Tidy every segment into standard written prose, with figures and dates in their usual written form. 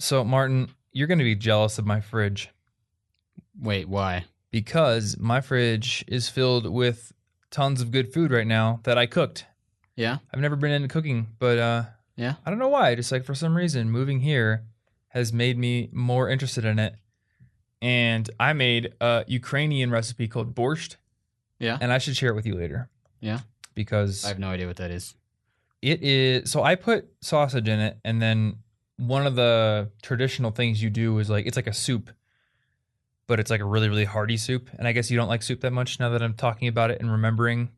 So, Martin, you're going to be jealous of my fridge Wait, why? because my fridge is filled with tons of good food right now that I cooked. Yeah? I've never been into cooking, but Yeah? I don't know why. Just like for some reason, moving here has made me more interested in it. And I made a Ukrainian recipe called borscht, Yeah? and I should share it with you later Yeah? because I have no idea what that is. it is. So I put sausage in it, and then one of the traditional things you do is like it's like a soup, but it's like a really, really hearty soup. And I guess you don't like soup that much now that I'm talking about it and remembering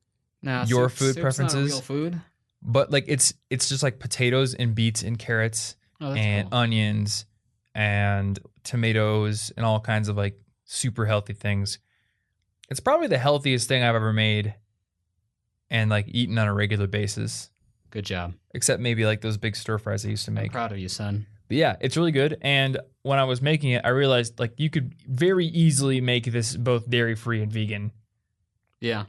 Nah, your soup's food not a preferences. real food. But like it's just like potatoes and beets and carrots Oh, that's and cool. onions and tomatoes and all kinds of like super healthy things. It's probably the healthiest thing I've ever made and like eaten on a regular basis, Good job. except maybe like those big stir fries I used to I'm make. proud of you, son. But yeah, it's really good. And when I was making it, I realized like you could very easily make this both dairy free and vegan. Yeah.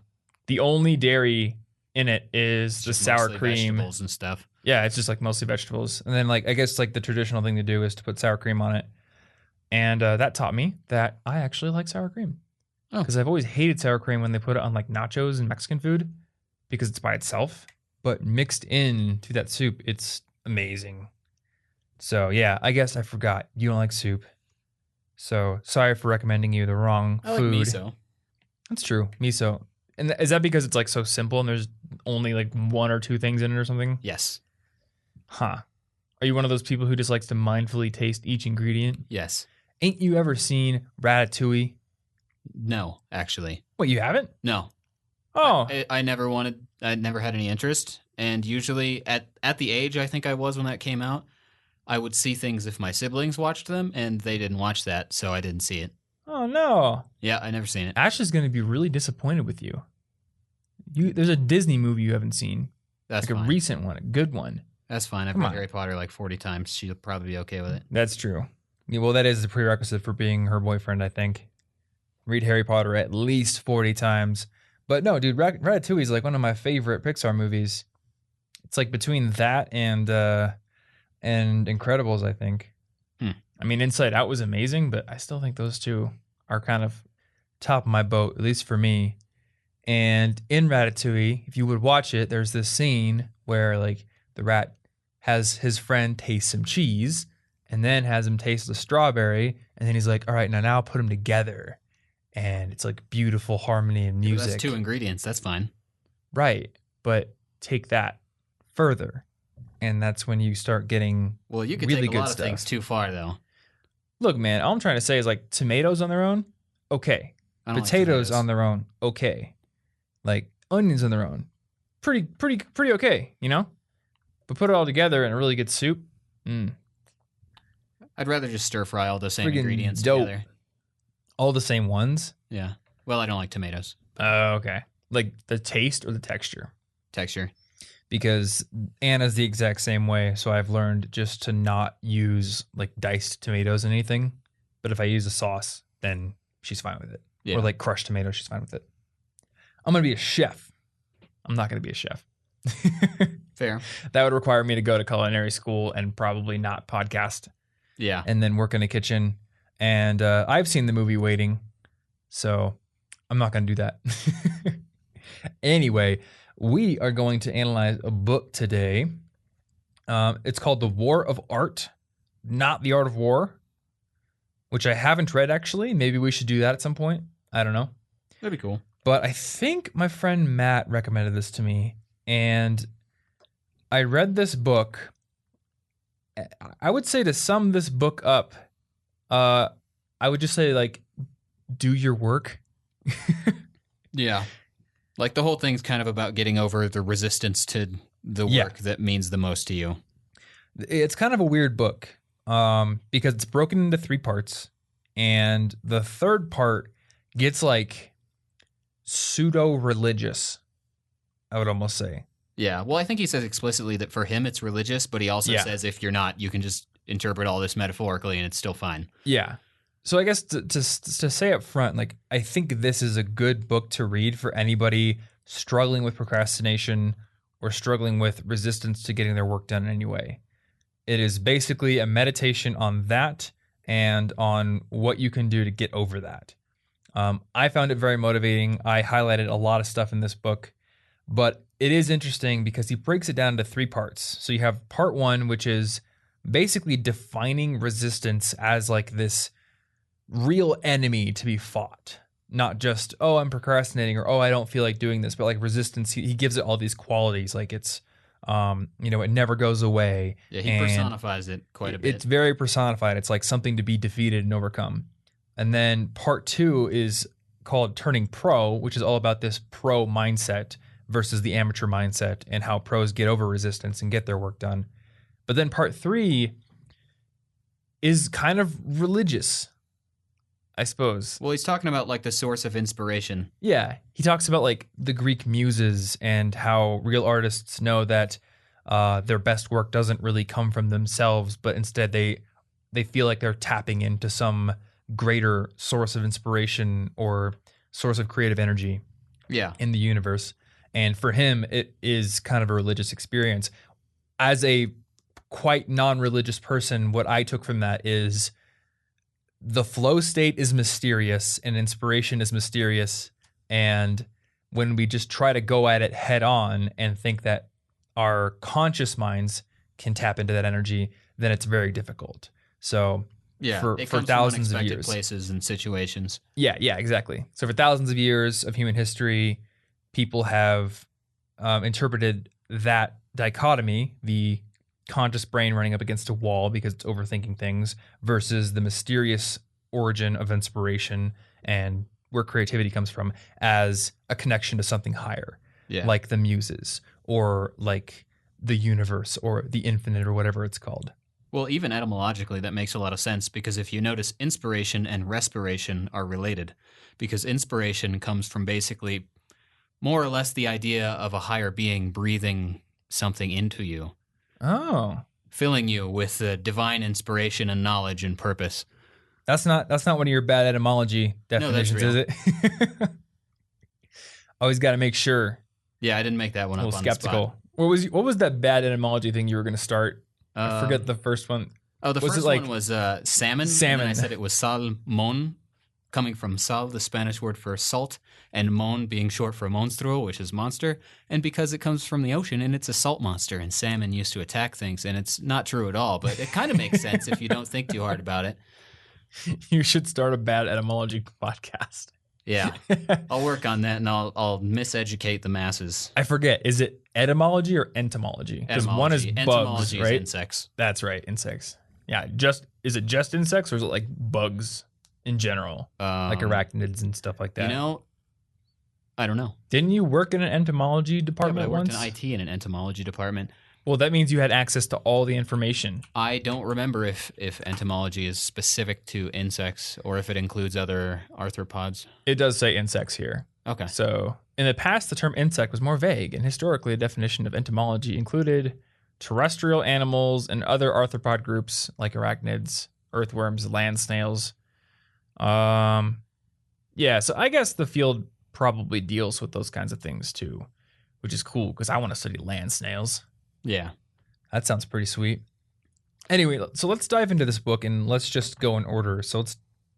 The only dairy in it is the Just sour mostly cream. vegetables and stuff. Yeah, it's just like mostly vegetables. And then like I guess like the traditional thing to do is to put sour cream on it. And that taught me that I actually like sour cream. Oh. Because I've always hated sour cream when they put it on like nachos and Mexican food because it's by itself. But mixed in to that soup, it's amazing. So yeah, I guess I forgot. You don't like soup. So sorry for recommending you the wrong I like food. miso. That's true. Miso. And is that because it's like so simple and there's only like one or two things in it or something? Yes. Huh. Are you one of those people who just likes to mindfully taste each ingredient? Yes. Ain't you ever seen Ratatouille? No, actually. What, you haven't? No. Oh, I never had any interest. And usually at the age I think I was when that came out, I would see things if my siblings watched them, and they didn't watch that, so I didn't see it. oh no. Yeah, I never seen it. Ash is going to be really disappointed with you. There's a Disney movie you haven't seen. That's like fine. a recent one, a good one. That's fine. I've Come read on. Harry Potter like 40 times. She'll probably be okay with it. That's true. Yeah, well, that is the prerequisite for being her boyfriend, I think. Read Harry Potter at least 40 times. But no, dude, Ratatouille is like one of my favorite Pixar movies. It's like between that and Incredibles, I think. I mean, Inside Out was amazing, but I still think those two are kind of top of my boat, at least for me. And in Ratatouille, if you would watch it, there's this scene where like the rat has his friend taste some cheese and then has him taste the strawberry. And then he's like, all right, now I'll put them together. And it's like beautiful harmony and Yeah, music. that's 2 ingredients. That's fine. Right. But take that further. And that's when you start getting Well, you could really take a good lot stuff. of things too far, though. Look, man, all I'm trying to say is like tomatoes on their own, okay. I don't Potatoes like on their own, okay. Like onions on their own, pretty okay, you know? But put it all together in a really good soup, I'd rather just stir fry all the same Friggin' ingredients dope. together. all the same ones. Yeah. Well, I don't like tomatoes. Oh, okay. Like the taste or the texture? Texture. Because Anna's the exact same way. So I've learned just to not use like diced tomatoes in anything. But if I use a sauce, then she's fine with it. Yeah. Or like crushed tomatoes, she's fine with it. I'm going to be a chef. I'm not going to be a chef. Fair. That would require me to go to culinary school and probably not podcast Yeah. and then work in a kitchen. And I've seen the movie Waiting. So I'm not going to do that. Anyway, we are going to analyze a book today. It's called The War of Art, Not the Art of War, which I haven't read actually. Maybe we should do that at some point. I don't know. That'd be cool. But I think my friend Matt recommended this to me. And I read this book. I would say to sum this book up, I would just say, like, do your work. Yeah. Like the whole thing's kind of about getting over the resistance to the Yeah. work that means the most to you. It's kind of a weird book because it's broken into 3 parts. And the third part gets, like, pseudo-religious, I would almost say. Yeah. Well, I think he says explicitly that for him it's religious, but he also Yeah. says if you're not, you can just interpret all this metaphorically and it's still fine. Yeah. So I guess to say up front, like, I think this is a good book to read for anybody struggling with procrastination or struggling with resistance to getting their work done in any way. It is basically a meditation on that and on what you can do to get over that. I found it very motivating. I highlighted a lot of stuff in this book, but it is interesting because he breaks it down into 3 parts. So you have part 1, which is basically defining resistance as like this real enemy to be fought. Not just, oh, I'm procrastinating, or oh, I don't feel like doing this, but like resistance, he gives it all these qualities. Like it's, it never goes away. Yeah, he personifies it quite a bit. It's very personified. It's like something to be defeated and overcome. And then part 2 is called Turning Pro, which is all about this pro mindset versus the amateur mindset and how pros get over resistance and get their work done. But then part 3 is kind of religious, I suppose. Well, he's talking about like the source of inspiration. Yeah, he talks about like the Greek muses and how real artists know that their best work doesn't really come from themselves, but instead they feel like they're tapping into some greater source of inspiration or source of creative energy in the universe. And for him, it is kind of a religious experience. As a quite non-religious person, what I took from that is the flow state is mysterious and inspiration is mysterious. And when we just try to go at it head on and think that our conscious minds can tap into that energy, then it's very difficult. So for thousands of years, places and situations. Yeah, exactly. So for thousands of years of human history, people have interpreted that dichotomy, the conscious brain running up against a wall because it's overthinking things, versus the mysterious origin of inspiration and where creativity comes from, as a connection to something higher, like the muses or like the universe or the infinite or whatever it's called. Well, even etymologically, that makes a lot of sense, because if you notice, inspiration and respiration are related, because inspiration comes from basically more or less the idea of a higher being breathing something into you. Oh. Filling you with the divine inspiration and knowledge and purpose. That's not one of your bad etymology definitions, is it? Always got to make sure. Yeah, I didn't make that one up on skeptical. the spot. What was that bad etymology thing you were going to start? I forget the first one. Oh, the first one was salmon. Salmon. And I said it was salmon, coming from sal, the Spanish word for salt, and mon being short for monstruo, which is monster, and because it comes from the ocean and it's a salt monster, and salmon used to attack things, and it's not true at all, but it kind of makes sense if you don't think too hard about it. You should start a bad etymology podcast. Yeah, I'll work on that, and I'll miseducate the masses. I forget, is it etymology or entomology? Because one is bugs, entomology right? Is insects. That's right, insects. Yeah, is it just insects, or is it like bugs in general, like arachnids and stuff like that? I don't know. Didn't you work in an entomology department once? I worked in IT in an entomology department. Well, that means you had access to all the information. I don't remember if entomology is specific to insects or if it includes other arthropods. It does say insects here. Okay. So in the past, the term insect was more vague, and historically, the definition of entomology included terrestrial animals and other arthropod groups like arachnids, earthworms, land snails. So I guess the field probably deals with those kinds of things too, which is cool because I want to study land snails. Yeah. That sounds pretty sweet. Anyway, so let's dive into this book and let's just go in order. So let's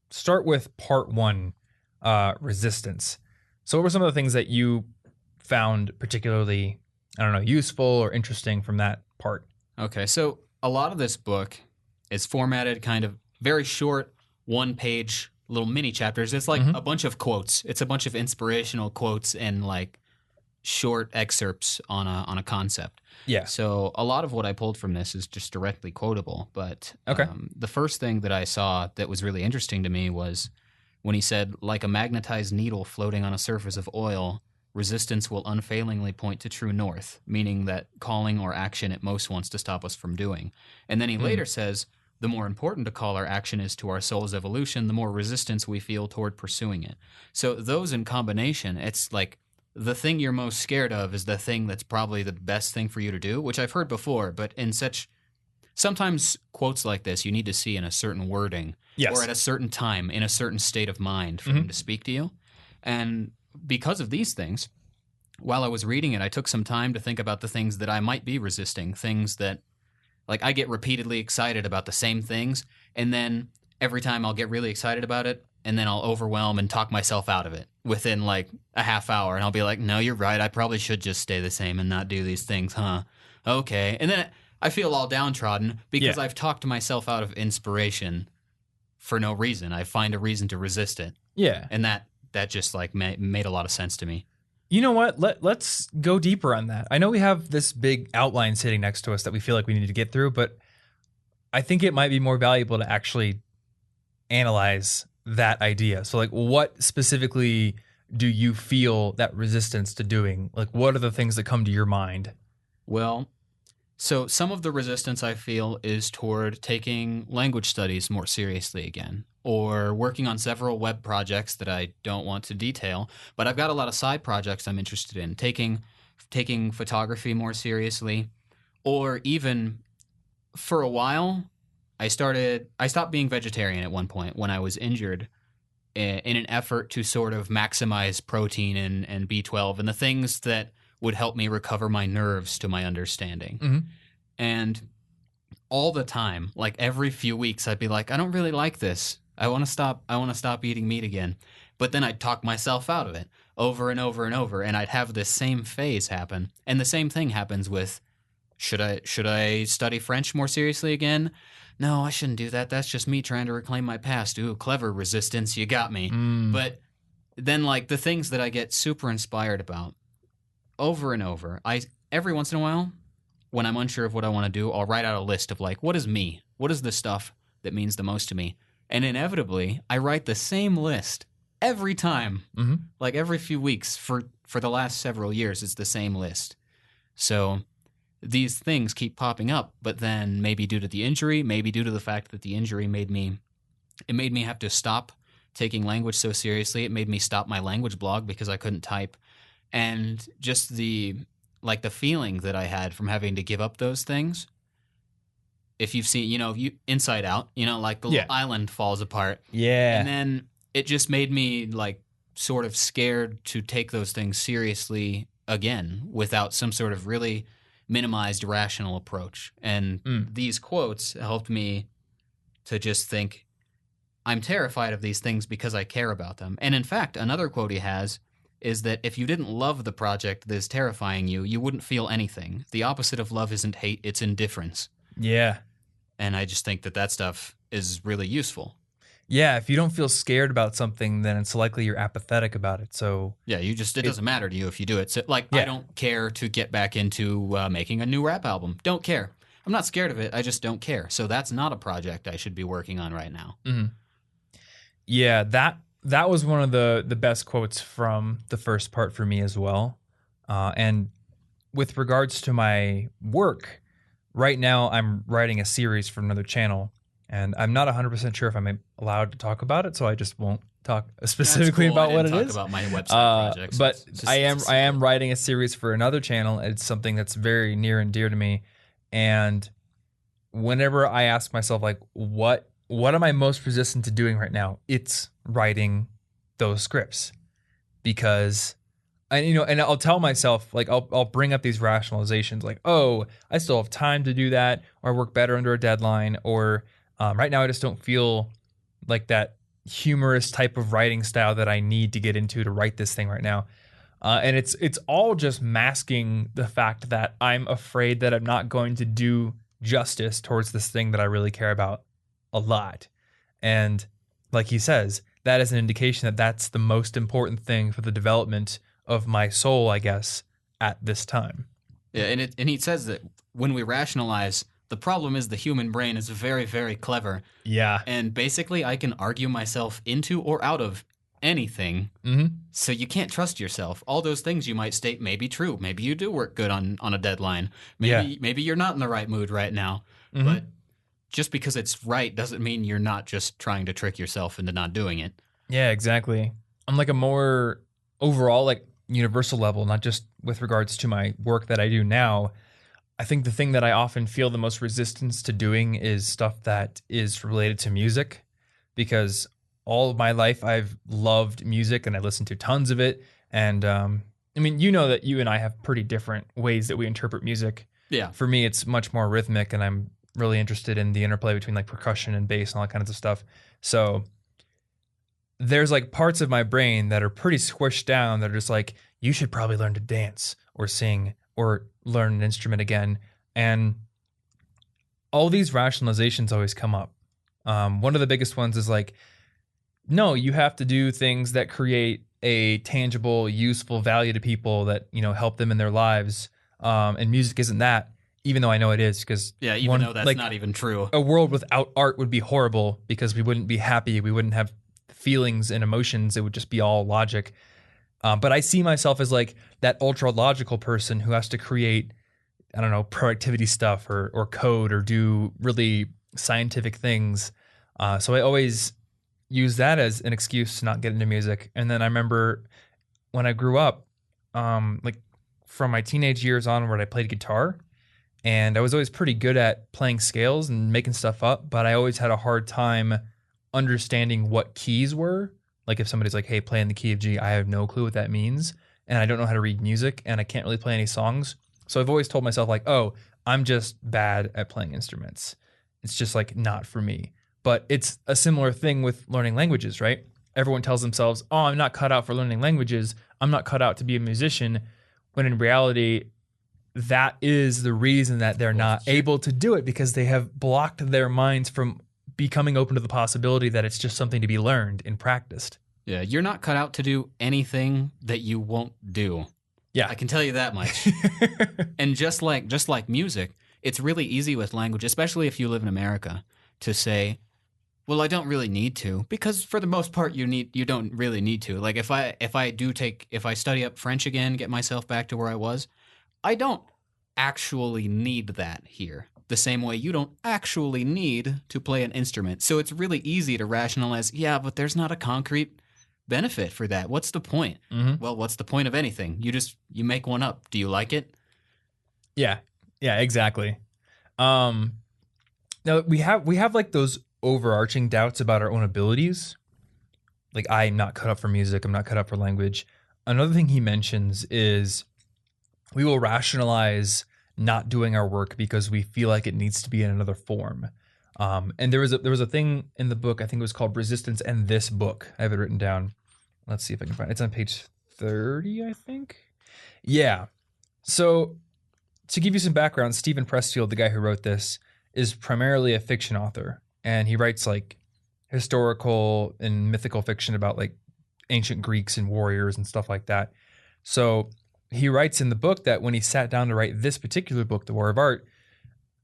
start with part 1, resistance. So what were some of the things that you found particularly, useful or interesting from that part? Okay, so a lot of this book is formatted kind of very short, 1-page little mini chapters. It's like a bunch of quotes. It's a bunch of inspirational quotes and like short excerpts on a concept. Yeah. So a lot of what I pulled from this is just directly quotable. But the first thing that I saw that was really interesting to me was when he said, like a magnetized needle floating on a surface of oil, resistance will unfailingly point to true north, meaning that calling or action it most wants to stop us from doing. And then he later says, the more important a call or action is to our soul's evolution, the more resistance we feel toward pursuing it. So those in combination, it's like the thing you're most scared of is the thing that's probably the best thing for you to do, which I've heard before, but in sometimes quotes like this, you need to see in a certain wording or at a certain time in a certain state of mind for him to speak to you. And because of these things, while I was reading it, I took some time to think about the things that I might be resisting, things that Like I get repeatedly excited about the same things, and then every time I'll get really excited about it, and then I'll overwhelm and talk myself out of it within like a half hour, and I'll be like, no, you're right. I probably should just stay the same and not do these things, huh? Okay. And then I feel all downtrodden because I've talked myself out of inspiration for no reason. I find a reason to resist it. Yeah. And that just like made a lot of sense to me. You know what? Let's go deeper on that. I know we have this big outline sitting next to us that we feel like we need to get through, but I think it might be more valuable to actually analyze that idea. So like what specifically do you feel that resistance to doing? Like what are the things that come to your mind? Well, so some of the resistance I feel is toward taking language studies more seriously again, or working on several web projects that I don't want to detail, but I've got a lot of side projects I'm interested in, taking photography more seriously, or even for a while, I stopped being vegetarian at one point when I was injured in an effort to sort of maximize protein and B12 and the things that would help me recover my nerves to my understanding. Mm-hmm. And all the time, like every few weeks, I'd be like, I don't really like this. I want to stop eating meat again. But then I'd talk myself out of it over and over and over, and I'd have this same phase happen. And the same thing happens with, should I study French more seriously again? No, I shouldn't do that. That's just me trying to reclaim my past. Ooh, clever resistance. You got me. But then like the things that I get super inspired about over and over, every once in a while, when I'm unsure of what I want to do, I'll write out a list of like, what is me? What is the stuff that means the most to me? And inevitably, I write the same list every time. Mm-hmm. Like every few weeks for the last several years, it's the same list. So these things keep popping up, but then maybe due to the injury, maybe due to the fact that the injury made me have to stop taking language so seriously. It made me stop my language blog because I couldn't type. And just the feeling that I had from having to give up those things. If you've seen, Inside Out, like the little island falls apart. Yeah. And then it just made me like sort of scared to take those things seriously again without some sort of really minimized rational approach. And these quotes helped me to just think, I'm terrified of these things because I care about them. And in fact, another quote he has is that if you didn't love the project that is terrifying you, you wouldn't feel anything. The opposite of love isn't hate, it's indifference. Yeah. And I just think that stuff is really useful. Yeah, if you don't feel scared about something, then it's likely you're apathetic about it. So yeah, it doesn't matter to you if you do it. So, I don't care to get back into making a new rap album. Don't care. I'm not scared of it. I just don't care. So that's not a project I should be working on right now. Mm-hmm. Yeah, that was one of the best quotes from the first part for me as well. And with regards to my work, right now I'm writing a series for another channel, and I'm not 100% sure if I'm allowed to talk about it, so I just won't talk specifically about what it is. Talk about my website projects. But I am writing a series for another channel. It's something that's very near and dear to me, and whenever I ask myself like what am I most resistant to doing right now? It's writing those scripts, because and I'll tell myself, like, I'll bring up these rationalizations like, oh, I still have time to do that, or I work better under a deadline, or right now I just don't feel like that humorous type of writing style that I need to get into to write this thing right now. And it's all just masking the fact that I'm afraid that I'm not going to do justice towards this thing that I really care about a lot. And like he says, that is an indication that that's the most important thing for the development of my soul, I guess, at this time. Yeah, and he says that when we rationalize, the problem is the human brain is very, very clever. Yeah. And basically, I can argue myself into or out of anything. Mm-hmm. So you can't trust yourself. All those things you might state may be true. Maybe you do work good on a deadline. Maybe you're not in the right mood right now. Mm-hmm. But just because it's right doesn't mean you're not just trying to trick yourself into not doing it. Yeah, exactly. On like a more overall, like universal level, not just with regards to my work that I do now, I think the thing that I often feel the most resistance to doing is stuff that is related to music, because all of my life I've loved music and I listened to tons of it. And I mean, you know that you and I have pretty different ways that we interpret music. Yeah. For me, it's much more rhythmic, and I'm really interested in the interplay between like percussion and bass and all that kinds of stuff. So there's like parts of my brain that are pretty squished down that are just like, you should probably learn to dance or sing or learn an instrument again. And all these rationalizations always come up. One of the biggest ones is like, no, you have to do things that create a tangible, useful value to people that, you know, help them in their lives. And music isn't that, even though I know it is, because even though that's not even true. A world without art would be horrible because we wouldn't be happy. We wouldn't have feelings and emotions. It would just be all logic. But I see myself as like that ultra logical person who has to create, I don't know, productivity stuff or code or do really scientific things. So I always use that as an excuse to not get into music. And then I remember when I grew up, like from my teenage years onward, I played guitar. And I was always pretty good at playing scales and making stuff up, but I always had a hard time understanding what keys were. Like if somebody's like, hey, play in the key of G, I have no clue what that means. And I don't know how to read music and I can't really play any songs. So I've always told myself like, oh, I'm just bad at playing instruments. It's just like not for me. But it's a similar thing with learning languages, right? Everyone tells themselves, oh, I'm not cut out for learning languages. I'm not cut out to be a musician. When in reality, that is the reason that they're not able to do it, because they have blocked their minds from becoming open to the possibility that it's just something to be learned and practiced. Yeah, you're not cut out to do anything that you won't do. Yeah. I can tell you that much. And just like music, it's really easy with language, especially if you live in America, to say, well, I don't really need to, because for the most part you don't really need to. Like if I study up French again, get myself back to where I was, I don't actually need that here. The same way you don't actually need to play an instrument. So it's really easy to rationalize, yeah, but there's not a concrete benefit for that. What's the point? Mm-hmm. Well, what's the point of anything? You make one up. Do you like it? Yeah. Yeah, exactly. Now we have like those overarching doubts about our own abilities. Like, I'm not cut up for music. I'm not cut up for language. Another thing he mentions is we will rationalize not doing our work because we feel like it needs to be in another form. And there was a thing in the book, I think it was called Resistance and This Book. I have it written down. Let's see if I can find it. It's on page 30, I think. Yeah. So to give you some background, Steven Pressfield, the guy who wrote this, is primarily a fiction author. And he writes like historical and mythical fiction about like ancient Greeks and warriors and stuff like that. So he writes in the book that when he sat down to write this particular book, The War of Art,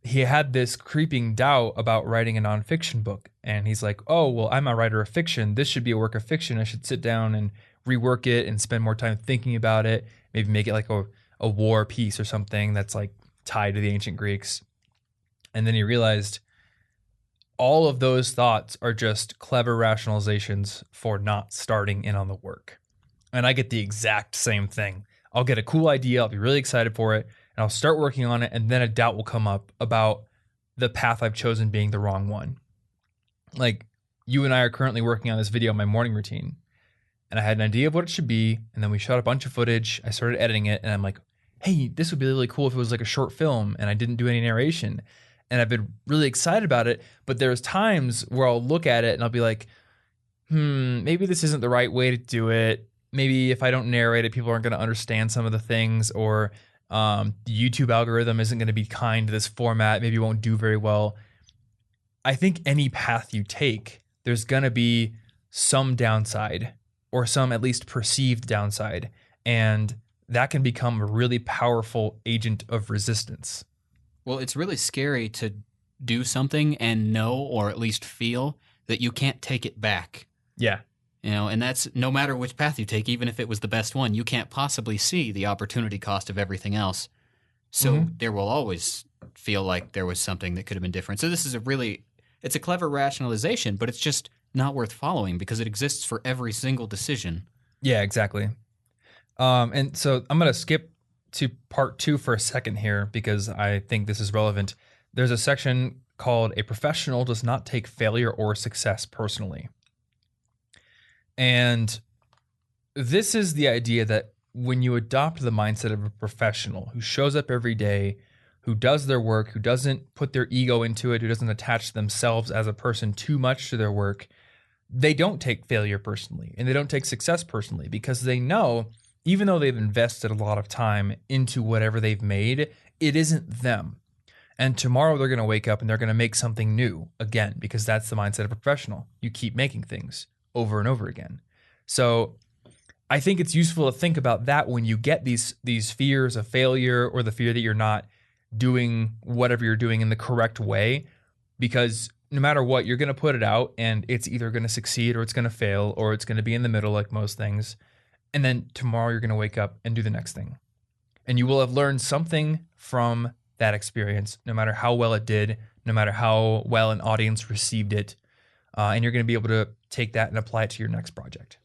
he had this creeping doubt about writing a nonfiction book. And he's like, oh, well, I'm a writer of fiction. This should be a work of fiction. I should sit down and rework it and spend more time thinking about it. Maybe make it like a war piece or something that's like tied to the ancient Greeks. And then he realized all of those thoughts are just clever rationalizations for not starting in on the work. And I get the exact same thing. I'll get a cool idea. I'll be really excited for it. And I'll start working on it. And then a doubt will come up about the path I've chosen being the wrong one. Like you and I are currently working on this video, my morning routine. And I had an idea of what it should be. And then we shot a bunch of footage. I started editing it. And I'm like, hey, this would be really cool if it was like a short film and I didn't do any narration. And I've been really excited about it. But there's times where I'll look at it and I'll be like, maybe this isn't the right way to do it. Maybe if I don't narrate it, people aren't going to understand some of the things, or the YouTube algorithm isn't going to be kind to this format. Maybe it won't do very well. I think any path you take, there's going to be some downside, or some at least perceived downside. And that can become a really powerful agent of resistance. Well, it's really scary to do something and know, or at least feel, that you can't take it back. Yeah. You know, and that's no matter which path you take, even if it was the best one, you can't possibly see the opportunity cost of everything else. So there will always feel like there was something that could have been different. So this is it's a clever rationalization, but it's just not worth following because it exists for every single decision. Yeah, exactly. And so I'm going to skip to part 2 for a second here because I think this is relevant. There's a section called "A Professional Does Not Take Failure or Success Personally." And this is the idea that when you adopt the mindset of a professional who shows up every day, who does their work, who doesn't put their ego into it, who doesn't attach themselves as a person too much to their work, they don't take failure personally and they don't take success personally, because they know, even though they've invested a lot of time into whatever they've made, it isn't them. And tomorrow they're going to wake up and they're going to make something new again, because that's the mindset of a professional. You keep making things over and over again. So I think it's useful to think about that when you get these fears of failure, or the fear that you're not doing whatever you're doing in the correct way, because no matter what, you're going to put it out and it's either going to succeed or it's going to fail, or it's going to be in the middle like most things. And then tomorrow you're going to wake up and do the next thing. And you will have learned something from that experience, no matter how well it did, no matter how well an audience received it. And you're going to be able to take that and apply it to your next project.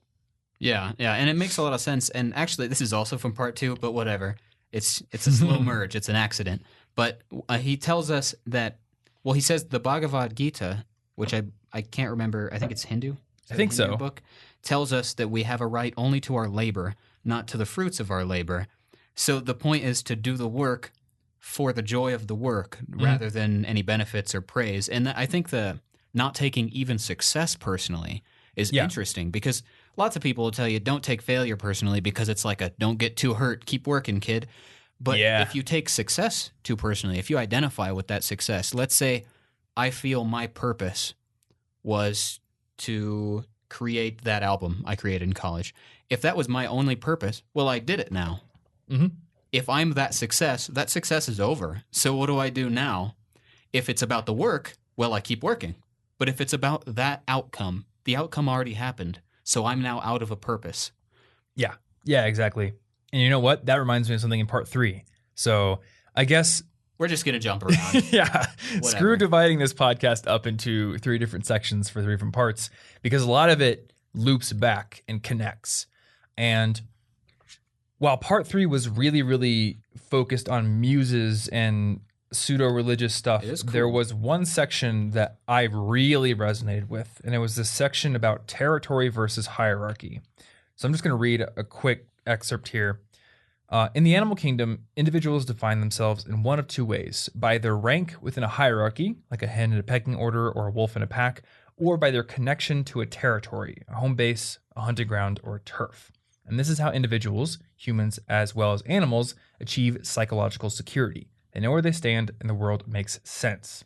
Yeah. And it makes a lot of sense. And actually, this is also from part 2, but whatever. It's a slow merge. It's an accident. But he tells us that, well, he says the Bhagavad Gita, which I can't remember. I think it's Hindu. I think so. Book tells us that we have a right only to our labor, not to the fruits of our labor. So the point is to do the work for the joy of the work rather than any benefits or praise. And I think the not taking even success personally is interesting, because lots of people will tell you don't take failure personally, because it's like a don't get too hurt, keep working, kid. But if you take success too personally, if you identify with that success, let's say I feel my purpose was to create that album I created in college. If that was my only purpose, well, I did it now. Mm-hmm. If I'm that success is over. So what do I do now? If it's about the work, well, I keep working. But if it's about that outcome, the outcome already happened. So I'm now out of a purpose. Yeah, exactly. And you know what? That reminds me of something in part 3. So I guess we're just going to jump around. Screw dividing this podcast up into 3 different sections for 3 different parts, because a lot of it loops back and connects. And while part 3 was really, really focused on muses and pseudo-religious stuff, there was one section that I really resonated with, and it was this section about territory versus hierarchy. So I'm just going to read a quick excerpt here. In the animal kingdom, individuals define themselves in one of 2 ways: by their rank within a hierarchy, like a hen in a pecking order or a wolf in a pack, or by their connection to a territory, a home base, a hunting ground, or a turf. And this is how individuals, humans as well as animals, achieve psychological security. They know where they stand and the world makes sense.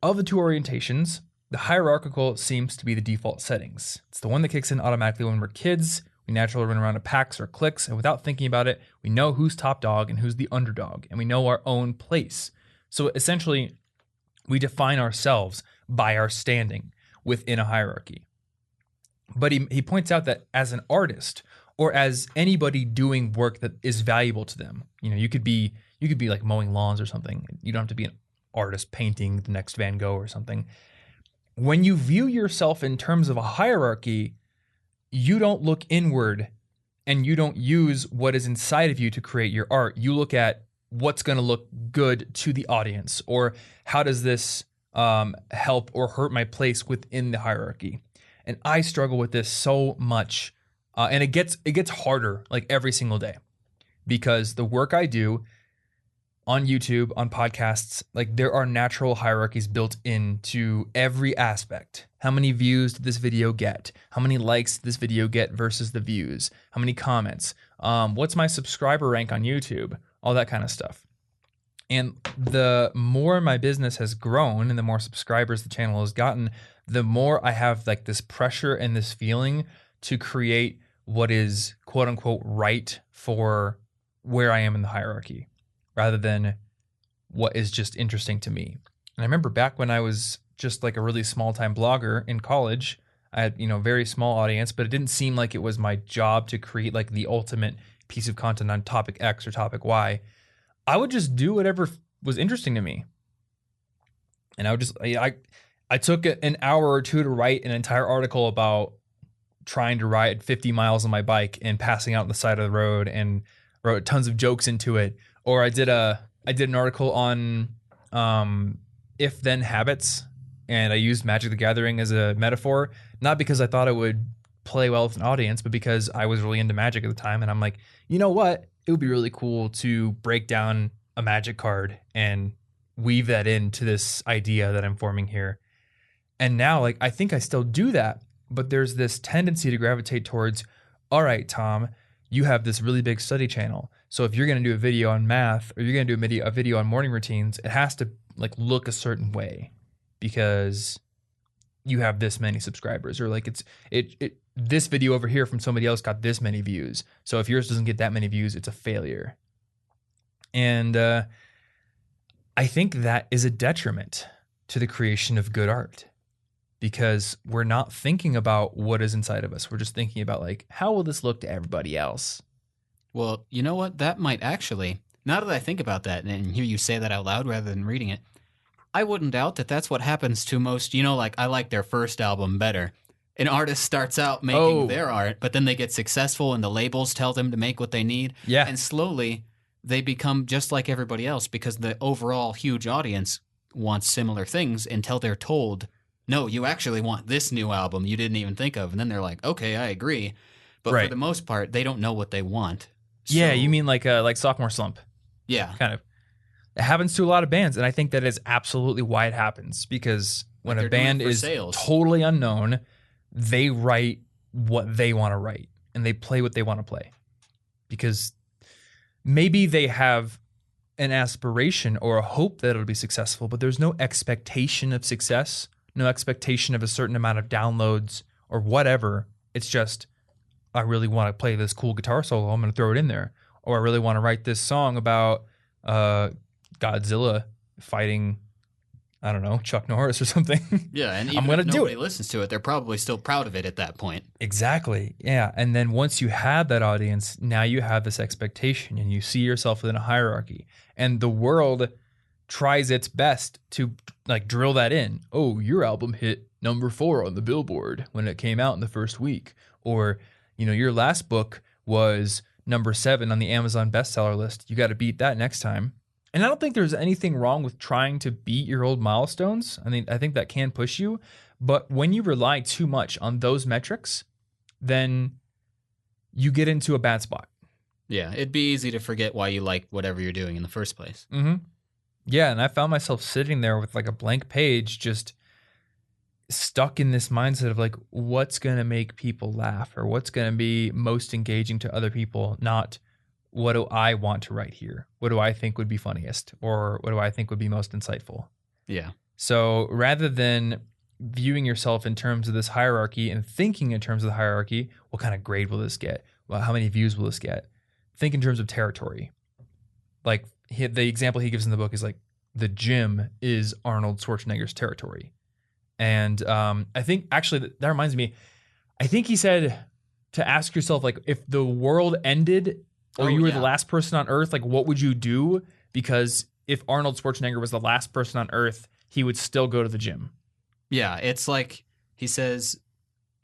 Of the 2 orientations, the hierarchical seems to be the default settings. It's the one that kicks in automatically when we're kids. We naturally run around to packs or cliques, and without thinking about it, we know who's top dog and who's the underdog, and we know our own place. So essentially, we define ourselves by our standing within a hierarchy. But he points out that as an artist, or as anybody doing work that is valuable to them, you could be like mowing lawns or something. You don't have to be an artist painting the next Van Gogh or something. When you view yourself in terms of a hierarchy, you don't look inward and you don't use what is inside of you to create your art. You look at what's going to look good to the audience, or how does this help or hurt my place within the hierarchy. And I struggle with this so much. And it gets harder like every single day, because the work I do on YouTube, on podcasts, like there are natural hierarchies built into every aspect. How many views did this video get? How many likes did this video get versus the views? How many comments? What's my subscriber rank on YouTube? All that kind of stuff. And the more my business has grown and the more subscribers the channel has gotten, the more I have like this pressure and this feeling to create what is quote unquote right for where I am in the hierarchy, rather than what is just interesting to me. And I remember back when I was just like a really small time blogger in college, I had, very small audience, but it didn't seem like it was my job to create like the ultimate piece of content on topic X or topic Y. I would just do whatever was interesting to me. And I would just, I took an hour or 2 to write an entire article about trying to ride 50 miles on my bike and passing out on the side of the road, and wrote tons of jokes into it. Or I did an article on if-then habits, and I used Magic the Gathering as a metaphor, not because I thought it would play well with an audience, but because I was really into Magic at the time. And I'm like, you know what? It would be really cool to break down a magic card and weave that into this idea that I'm forming here. And now, like, I think I still do that, but there's this tendency to gravitate towards, all right, Tom, you have this really big study channel. So if you're going to do a video on math or you're going to do a video on morning routines, it has to like look a certain way because you have this many subscribers, or like this video over here from somebody else got this many views. So if yours doesn't get that many views, it's a failure. And I think that is a detriment to the creation of good art, because we're not thinking about what is inside of us. We're just thinking about like, how will this look to everybody else? Well, you know what? That might actually, now that I think about that and hear you say that out loud rather than reading it, I wouldn't doubt that that's what happens to most, like I like their first album better. An artist starts out making their art, but then they get successful and the labels tell them to make what they need. Yeah. And slowly they become just like everybody else because the overall huge audience wants similar things until they're told, no, you actually want this new album you didn't even think of. And then they're like, okay, I agree. But for the most part, they don't know what they want. So, yeah, you mean like sophomore slump. Yeah. Kind of. It happens to a lot of bands, and I think that is absolutely why it happens, because when a band is totally unknown, they write what they want to write, and they play what they want to play. Because maybe they have an aspiration or a hope that it'll be successful, but there's no expectation of success, no expectation of a certain amount of downloads or whatever. It's just, I really want to play this cool guitar solo, I'm going to throw it in there. Or I really want to write this song about Godzilla fighting, I don't know, Chuck Norris or something. Yeah, and even if nobody listens to it, they're probably still proud of it at that point. Exactly, yeah. And then once you have that audience, now you have this expectation and you see yourself within a hierarchy. And the world tries its best to like drill that in. Oh, your album hit number 4 on the Billboard when it came out in the first week. Or, your last book was number 7 on the Amazon bestseller list. You got to beat that next time. And I don't think there's anything wrong with trying to beat your old milestones. I think that can push you. But when you rely too much on those metrics, then you get into a bad spot. Yeah, it'd be easy to forget why you like whatever you're doing in the first place. Mm-hmm. Yeah, and I found myself sitting there with like a blank page, just stuck in this mindset of like, what's going to make people laugh or what's going to be most engaging to other people, not what do I want to write here? What do I think would be funniest? Or what do I think would be most insightful? Yeah. So rather than viewing yourself in terms of this hierarchy and thinking in terms of the hierarchy, what kind of grade will this get? Well, how many views will this get? Think in terms of territory. Like the example he gives in the book is like, the gym is Arnold Schwarzenegger's territory. And I think actually that reminds me, I think he said to ask yourself, like, if the world ended or you were the last person on Earth, like, what would you do? Because if Arnold Schwarzenegger was the last person on Earth, he would still go to the gym. Yeah, it's like he says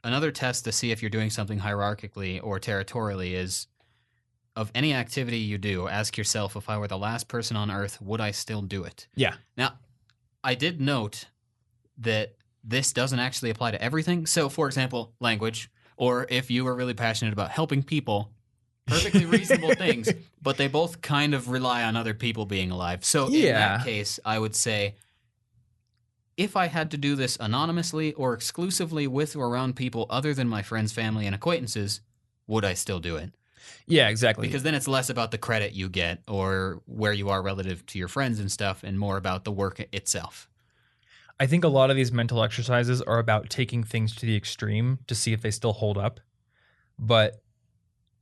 another test to see if you're doing something hierarchically or territorially is of any activity you do, ask yourself, if I were the last person on Earth, would I still do it? Yeah. Now, I did note that this doesn't actually apply to everything. So, for example, language, or if you are really passionate about helping people, perfectly reasonable things, but they both kind of rely on other people being alive. So in that case, I would say, if I had to do this anonymously or exclusively with or around people other than my friends, family, and acquaintances, would I still do it? Yeah, exactly. Because then it's less about the credit you get or where you are relative to your friends and stuff, and more about the work itself. I think a lot of these mental exercises are about taking things to the extreme to see if they still hold up. But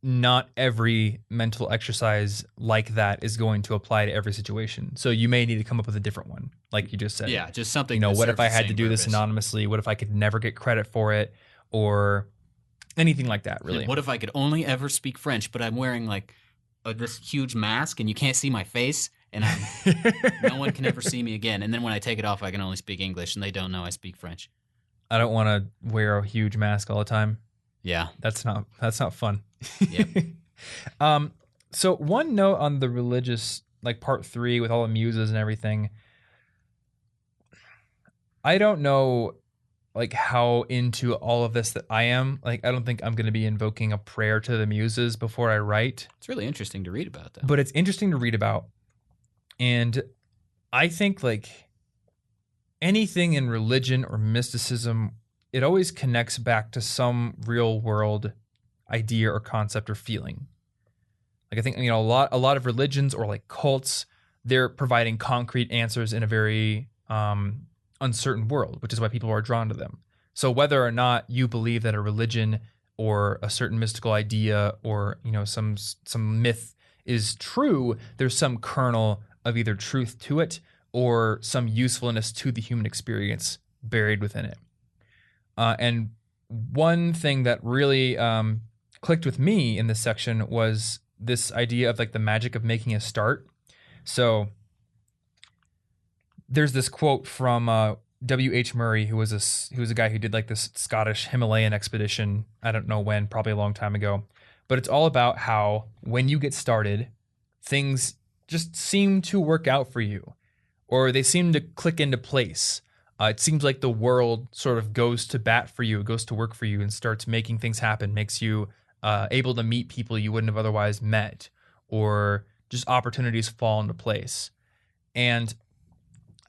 not every mental exercise like that is going to apply to every situation. So you may need to come up with a different one, like you just said. Yeah, just something. What if I had to do this anonymously? What if I could never get credit for it, or anything like that? Really. And what if I could only ever speak French, but I'm wearing like this huge mask and you can't see my face, and no one can ever see me again. And then when I take it off, I can only speak English, and they don't know I speak French. I don't want to wear a huge mask all the time. Yeah, that's not fun. Yep. So one note on the religious, like part 3 with all the muses and everything. I don't know, like, how into all of this that I am. Like, I don't think I'm going to be invoking a prayer to the muses before I write. It's really interesting to read about, though. But it's interesting to read about. And I think like anything in religion or mysticism, it always connects back to some real world idea or concept or feeling. Like I think, you know, a lot of religions or like cults, they're providing concrete answers in a very uncertain world, which is why people are drawn to them. So whether or not you believe that a religion or a certain mystical idea or, you know, some myth is true, there's some kernel of either truth to it or some usefulness to the human experience buried within it. And one thing that really clicked with me in this section was this idea of like the magic of making a start. So there's this quote from W.H. Murray, who was a guy who did like this Scottish Himalayan expedition. I don't know when, probably a long time ago. But it's all about how when you get started, things just seem to work out for you, or they seem to click into place. It seems like the world sort of goes to bat for you, it goes to work for you, and starts making things happen, makes you able to meet people you wouldn't have otherwise met, or just opportunities fall into place. And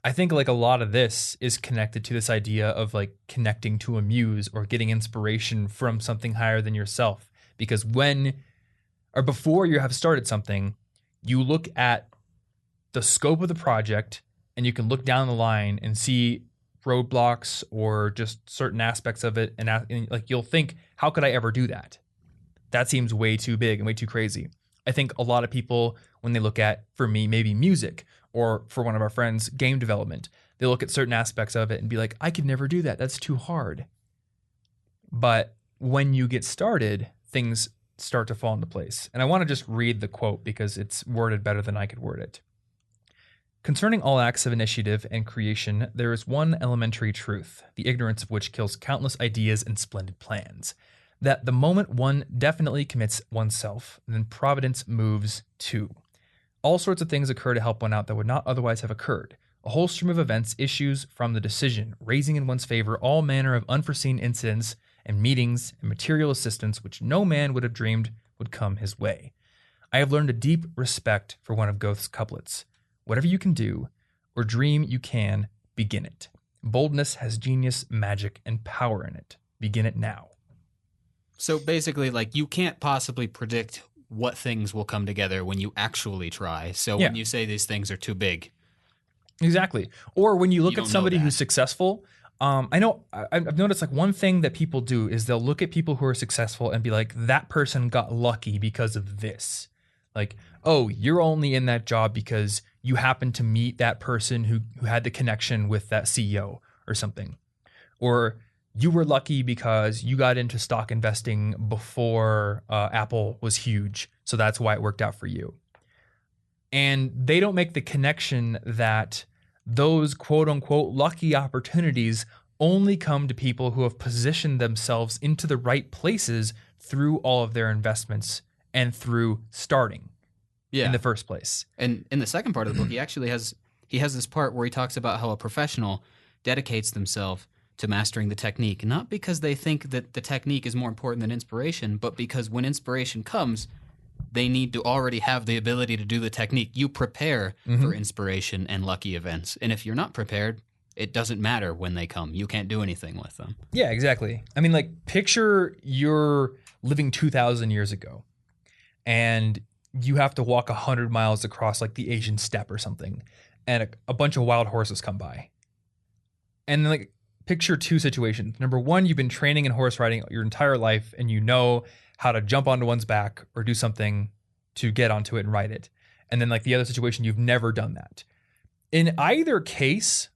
I think like a lot of this is connected to this idea of like connecting to a muse or getting inspiration from something higher than yourself. Because when or before you have started something, you look at the scope of the project and you can look down the line and see roadblocks or just certain aspects of it. And like you'll think, how could I ever do that? That seems way too big and way too crazy. I think a lot of people, when they look at, for me, maybe music, or for one of our friends, game development, they look at certain aspects of it and be like, I could never do that. That's too hard. But when you get started, things start to fall into place. And I want to just read the quote because it's worded better than I could word it. Concerning all acts of initiative and creation, there is one elementary truth, the ignorance of which kills countless ideas and splendid plans. That the moment one definitely commits oneself, then providence moves too. All sorts of things occur to help one out that would not otherwise have occurred. A whole stream of events issues from the decision, raising in one's favor all manner of unforeseen incidents and meetings and material assistance which no man would have dreamed would come his way. I have learned a deep respect for one of Goethe's couplets. Whatever you can do, or dream you can, begin it. Boldness has genius, magic, and power in it. Begin it now. So basically, like, you can't possibly predict what things will come together when you actually try. So when you say these things are too big. Exactly. Or when you look at somebody who's successful, I know I've noticed like one thing that people do is they'll look at people who are successful and be like, that person got lucky because of this. Like, oh, you're only in that job because you happened to meet that person who had the connection with that CEO or something. Or you were lucky because you got into stock investing before Apple was huge. So that's why it worked out for you. And they don't make the connection that those quote unquote lucky opportunities only come to people who have positioned themselves into the right places through all of their investments and through starting in the first place. And in the second part of the book, he has this part where he talks about how a professional dedicates themselves to mastering the technique, not because they think that the technique is more important than inspiration, but because when inspiration comes, they need to already have the ability to do the technique. You prepare for inspiration and lucky events. And if you're not prepared, it doesn't matter when they come. You can't do anything with them. Yeah, exactly. I mean, like, picture you're living 2,000 years ago and you have to walk 100 miles across like the Asian steppe or something, and a bunch of wild horses come by. And like, picture two situations. Number one, you've been training in horse riding your entire life and you know how to jump onto one's back or do something to get onto it and ride it. And then like the other situation, you've never done that. In either case,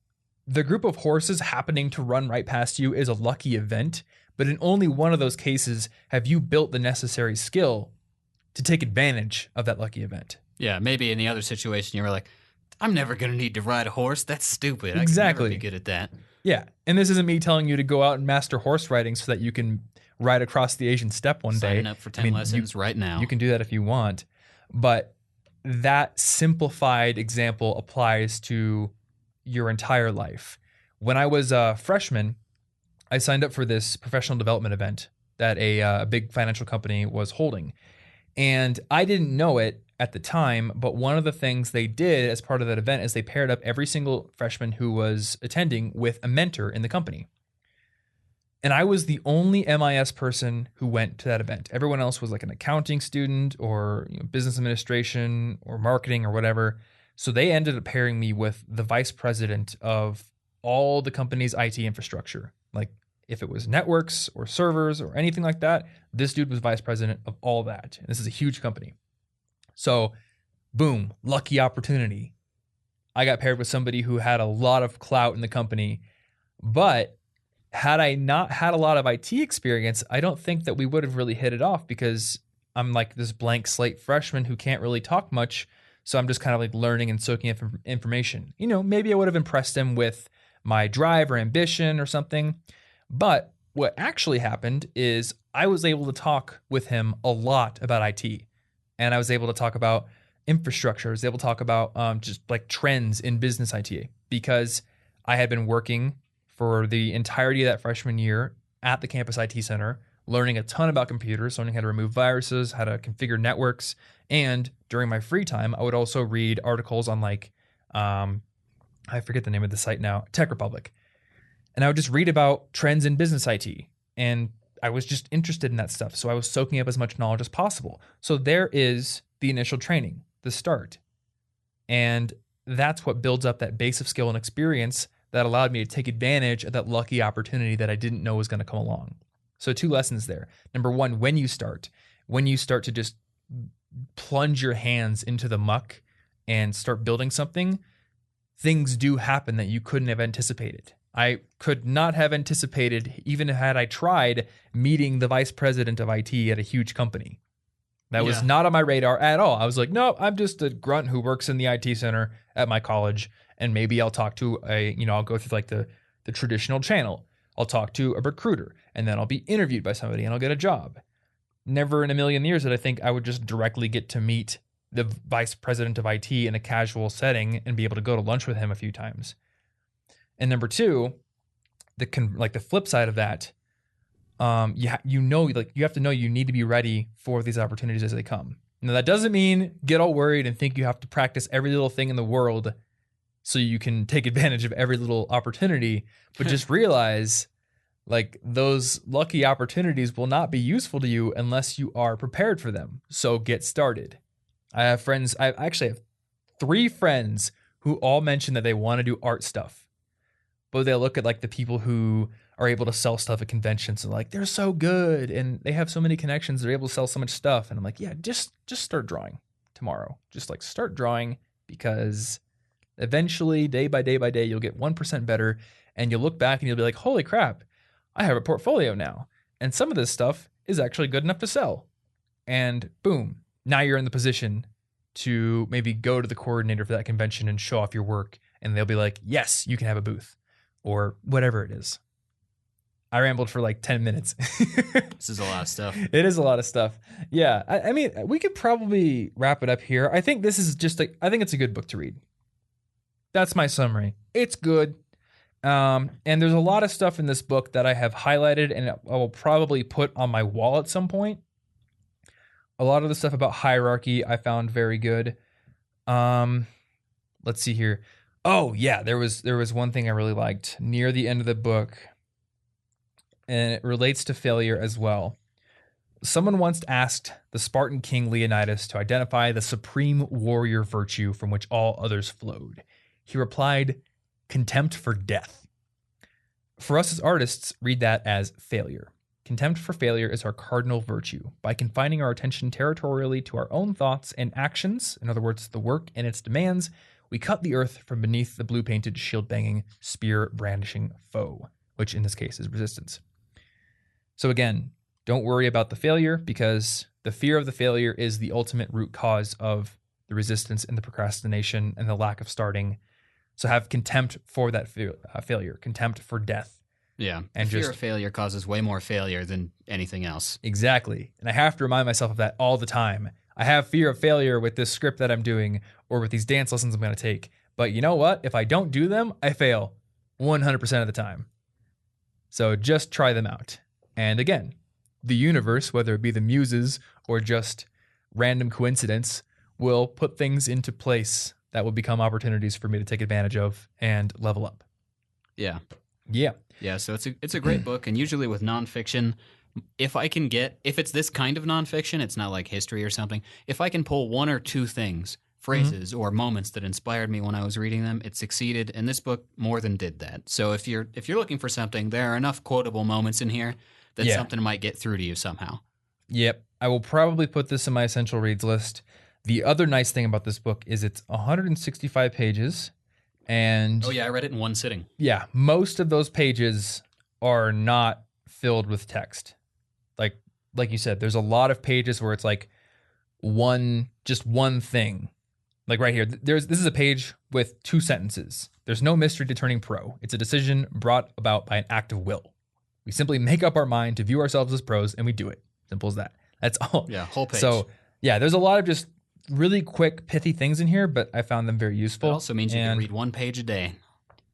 the group of horses happening to run right past you is a lucky event, but in only one of those cases have you built the necessary skill to take advantage of that lucky event. Yeah, maybe in the other situation you were like, I'm never going to need to ride a horse. That's stupid. Exactly. I can never be good at that. Yeah, and this isn't me telling you to go out and master horse riding so that you can ride across the Asian steppe one day. Sign up for 10 lessons right now. You can do that if you want. But that simplified example applies to your entire life. When I was a freshman, I signed up for this professional development event that a big financial company was holding. And I didn't know it at the time, but one of the things they did as part of that event is they paired up every single freshman who was attending with a mentor in the company. And I was the only MIS person who went to that event. Everyone else was like an accounting student or business administration or marketing or whatever. So they ended up pairing me with the vice president of all the company's IT infrastructure. Like if it was networks or servers or anything like that, this dude was vice president of all that. And this is a huge company. So boom, lucky opportunity. I got paired with somebody who had a lot of clout in the company, but had I not had a lot of IT experience, I don't think that we would have really hit it off because I'm like this blank slate freshman who can't really talk much. So I'm just kind of like learning and soaking up information. Maybe I would have impressed him with my drive or ambition or something. But what actually happened is I was able to talk with him a lot about IT. And I was able to talk about infrastructure. I was able to talk about just like trends in business IT because I had been working for the entirety of that freshman year at the campus IT center, learning a ton about computers, learning how to remove viruses, how to configure networks. And during my free time, I would also read articles on like, I forget the name of the site now, Tech Republic. And I would just read about trends in business IT. And I was just interested in that stuff. So I was soaking up as much knowledge as possible. So there is the initial training, the start. And that's what builds up that base of skill and experience that allowed me to take advantage of that lucky opportunity that I didn't know was going to come along. So 2 lessons there. Number 1, when you start to just plunge your hands into the muck and start building something, things do happen that you couldn't have anticipated. I could not have anticipated, even had I tried, meeting the vice president of IT at a huge company. That was not on my radar at all. I was like, no, I'm just a grunt who works in the IT center at my college. And maybe I'll talk to I'll go through like the traditional channel. I'll talk to a recruiter and then I'll be interviewed by somebody and I'll get a job. Never in a million years did I think I would just directly get to meet the vice president of IT in a casual setting and be able to go to lunch with him a few times. And number 2, the flip side of that, you have to know you need to be ready for these opportunities as they come. Now that doesn't mean get all worried and think you have to practice every little thing in the world so you can take advantage of every little opportunity, but just realize like those lucky opportunities will not be useful to you unless you are prepared for them. So get started. I actually have 3 friends who all mention that they want to do art stuff, but they look at like the people who are able to sell stuff at conventions and like, they're so good and they have so many connections. They're able to sell so much stuff. And I'm like, yeah, just start drawing tomorrow. Just like start drawing because eventually day by day, you'll get 1% better and you'll look back and you'll be like, holy crap, I have a portfolio now. And some of this stuff is actually good enough to sell. And boom, now you're in the position to maybe go to the coordinator for that convention and show off your work. And they'll be like, yes, you can have a booth or whatever it is. I rambled for like 10 minutes. This is a lot of stuff. It is a lot of stuff. Yeah. I mean, we could probably wrap it up here. I think this is I think it's a good book to read. That's my summary. It's good. And there's a lot of stuff in this book that I have highlighted and I will probably put on my wall at some point. A lot of the stuff about hierarchy I found very good. Let's see here. Oh yeah, there was one thing I really liked near the end of the book, and it relates to failure as well. Someone once asked the Spartan king Leonidas to identify the supreme warrior virtue from which all others flowed. He replied, contempt for death. For us as artists, read that as failure. Contempt for failure is our cardinal virtue. By confining our attention territorially to our own thoughts and actions, in other words, the work and its demands, we cut the earth from beneath the blue-painted, shield-banging, spear-brandishing foe, which in this case is resistance. So again, don't worry about the failure because the fear of the failure is the ultimate root cause of the resistance and the procrastination and the lack of starting. So have contempt for that failure, contempt for death. Yeah, and fear of failure causes way more failure than anything else. Exactly. And I have to remind myself of that all the time. I have fear of failure with this script that I'm doing or with these dance lessons I'm going to take. But you know what? If I don't do them, I fail 100% of the time. So just try them out. And again, the universe, whether it be the muses or just random coincidence will put things into place that will become opportunities for me to take advantage of and level up. Yeah. Yeah. Yeah. So it's a great book. And usually with nonfiction, if it's this kind of nonfiction, it's not like history or something. If I can pull one or two things, phrases or moments that inspired me when I was reading them, it succeeded. And this book more than did that. So if you're looking for something, there are enough quotable moments in here that something might get through to you somehow. Yep. I will probably put this in my essential reads list. The other nice thing about this book is it's 165 pages. And oh, yeah, I read it in one sitting. Yeah, most of those pages are not filled with text. Like you said, there's a lot of pages where it's like just one thing. Like right here, this is a page with 2 sentences. There's no mystery to turning pro. It's a decision brought about by an act of will. We simply make up our mind to view ourselves as pros, and we do it. Simple as that. That's all. Yeah, whole page. So, yeah, there's a lot of just really quick, pithy things in here, but I found them very useful. It also means you can read 1 page a day.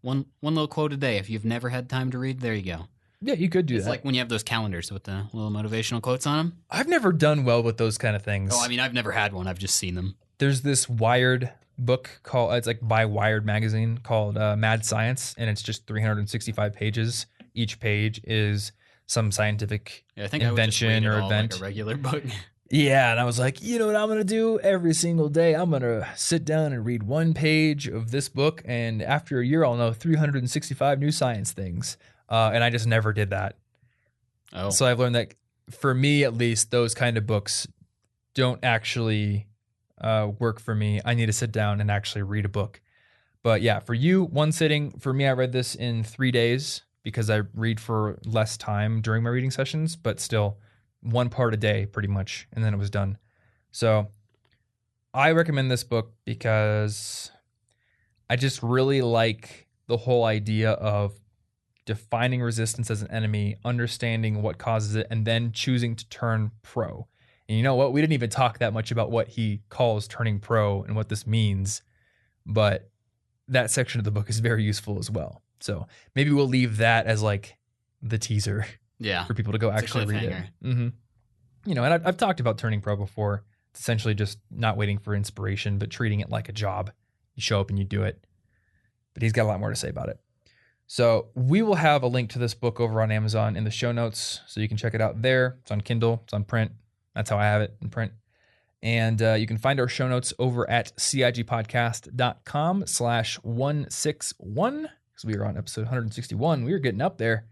One little quote a day. If you've never had time to read, there you go. Yeah, you could do that. It's like when you have those calendars with the little motivational quotes on them. I've never done well with those kind of things. Oh, I mean, I've never had one. I've just seen them. There's this Wired book it's like by Wired magazine called Mad Science, and it's just 365 pages. Each page is some scientific invention or event. Like a regular book. Yeah, and I was like, you know what I'm going to do? Every single day, I'm going to sit down and read 1 page of this book, and after a year, I'll know 365 new science things. And I just never did that. Oh. So I've learned that for me, at least, those kind of books don't actually work for me. I need to sit down and actually read a book. But yeah, for you, 1 sitting. For me, I read this in 3 days because I read for less time during my reading sessions, but still 1 part a day pretty much, and then it was done. So I recommend this book because I just really like the whole idea of defining resistance as an enemy, understanding what causes it, and then choosing to turn pro. And you know what? We didn't even talk that much about what he calls turning pro and what this means, but that section of the book is very useful as well. So maybe we'll leave that as like the teaser for people to go actually read it. Mm-hmm. You know, and I've talked about turning pro before. It's essentially just not waiting for inspiration, but treating it like a job. You show up and you do it. But he's got a lot more to say about it. So we will have a link to this book over on Amazon in the show notes, so you can check it out there. It's on Kindle. It's on print. That's how I have it in print. And you can find our show notes over at cigpodcast.com/161, because we are on episode 161. We are getting up there.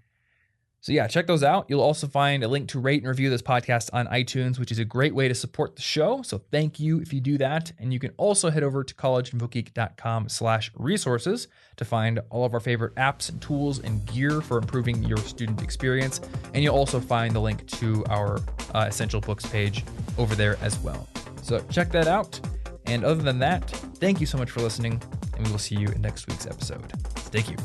So yeah, check those out. You'll also find a link to rate and review this podcast on iTunes, which is a great way to support the show. So thank you if you do that. And you can also head over to collegeinfogeek.com/resources to find all of our favorite apps and tools and gear for improving your student experience. And you'll also find the link to our Essential Books page over there as well. So check that out. And other than that, thank you so much for listening, and we will see you in next week's episode. Thank you.